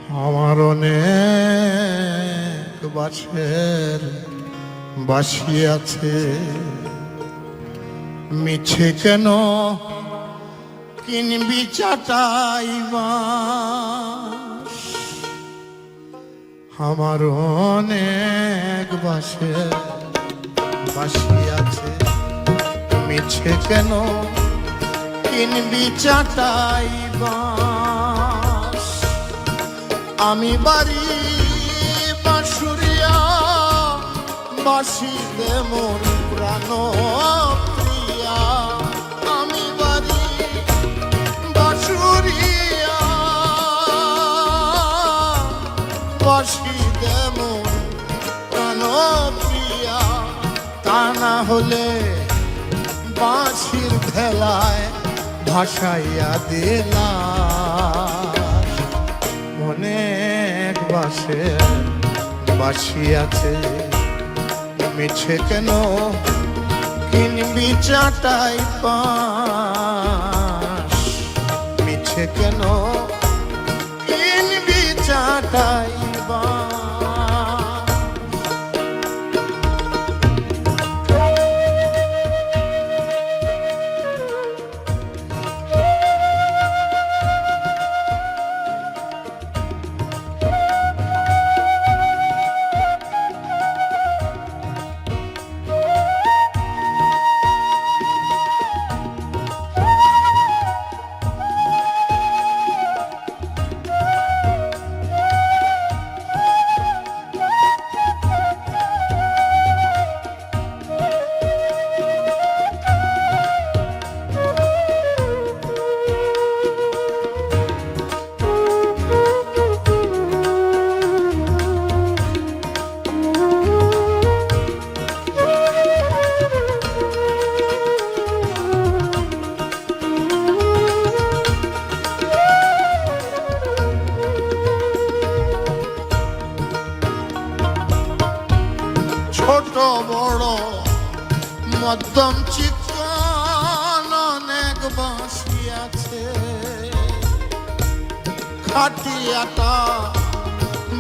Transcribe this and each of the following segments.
আমার অনেক বাঁশের বাঁশি আছে, মিছে কেন কিনবি চাটাই বাঁশ। আমার অনেক বাঁশের বাঁশি আছে, মিছে কেন কিনবি চাটাই বাঁশ। আমি বাড়ি বাঁশুরিয়া, বাঁশিতে মোর প্রাণ প্রিয়া। আমি বাড়ি বাঁশুরিয়া, বাঁশিতে মোর প্রাণ প্রিয়া। তা না হলে বাঁশির ভেলায় ভাসাইয়া দিলা। অনেক বাঁশের বাঁশি আছে, মিছে কেন কিনবি চাটাই বাঁশ। মিছে কেন কিনবি চাটাই বাঁশ। ছোট বড় মধ্যম চিকন অনেক বাঁশি আছে। খাটি আটা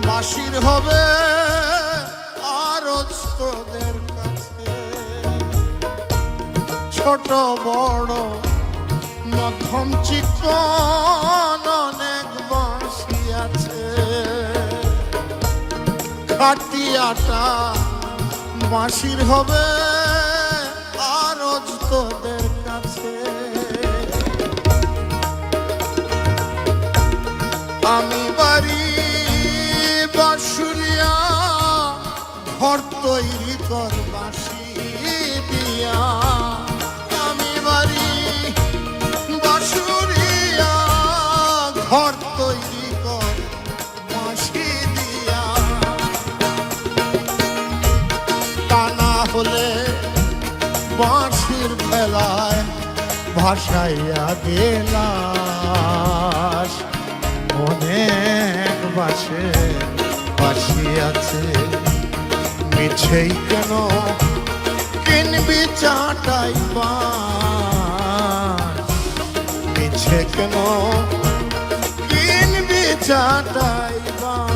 বাঁশির হবে আরজ তোদের কাছে। ছোট বড় মধ্যম চিকন অনেক বাঁশি আছে। খাটি আটা বাঁশির হবে আরজ তোদের কাছে। আমি বাড়ি বাঁশুরিয়া, ঘর তৈরি কর বাঁশি দিয়া। আমি বাড়ি বাঁশুরিয়া, ঘর তৈরি কর বাঁশি দিয়া। তা না হলে বাঁশির ভেলায় ভাসাইয়া দিলাস। অনেক বাঁশের বাঁশি আছে, মিছেই কেন কিনবি চাটাই বাঁশ। মিছে কেন কিনবি চাটাই বাঁশ।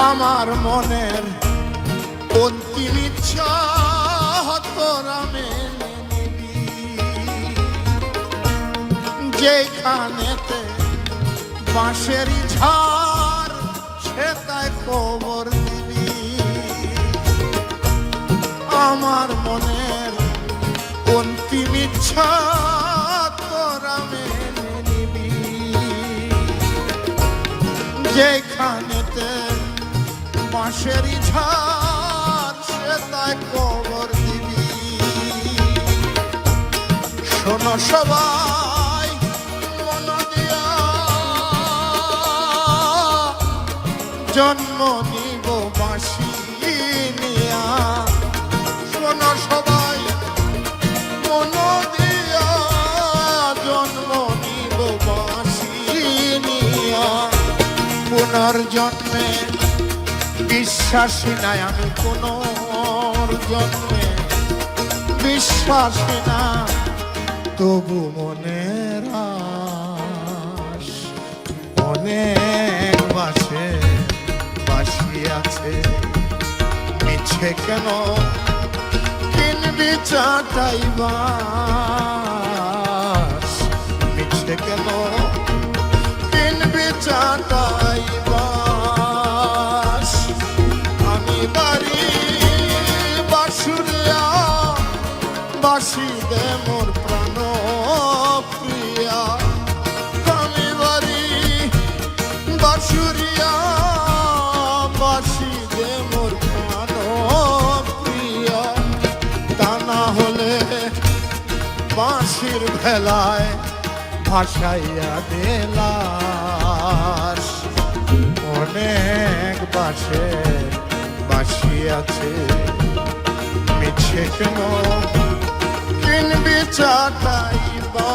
আমার মনের অন্তিম ইচ্ছা তোরা মেনে নিবি। যেখানেতে বাঁশেরই ঝাড় সে তাই খবর দিবি আমার মনের অন্তিম ইচ্ছা তোরা মেনে নিবি যেখানেতে বাঁশেরই ঝাড় সে তাই খবর দিবি শোনো সবাই মন দিয়া জন্ম নিব বাঁশি নিয়া শোনো সবাই মন দিয়া জন্ম নিব বাঁশি নিয়া পুনর্জন্মে বিশ্বাসী নাই আমি পুনর্জন্মে বিশ্বাসী না তবু মনের আশ অনেক বাসে বাসি আছে মিছে কেন কিনবি চাটাই বাস মিছে কেন কিনবি চাটাই বাস আমি বাড়ি বাসুরিয়া বাসি দে মোর প্রাণ প্রিয়া আমি বাড়ি বাসুরিয়া বাসি দে মোর প্রাণ প্রিয়া তা না হলে বাঁশির ভেলায় ভাসাইয়া দিলাস অনেক বাসে বাসি আছে মিছে কেন কিনবি চাটাই বা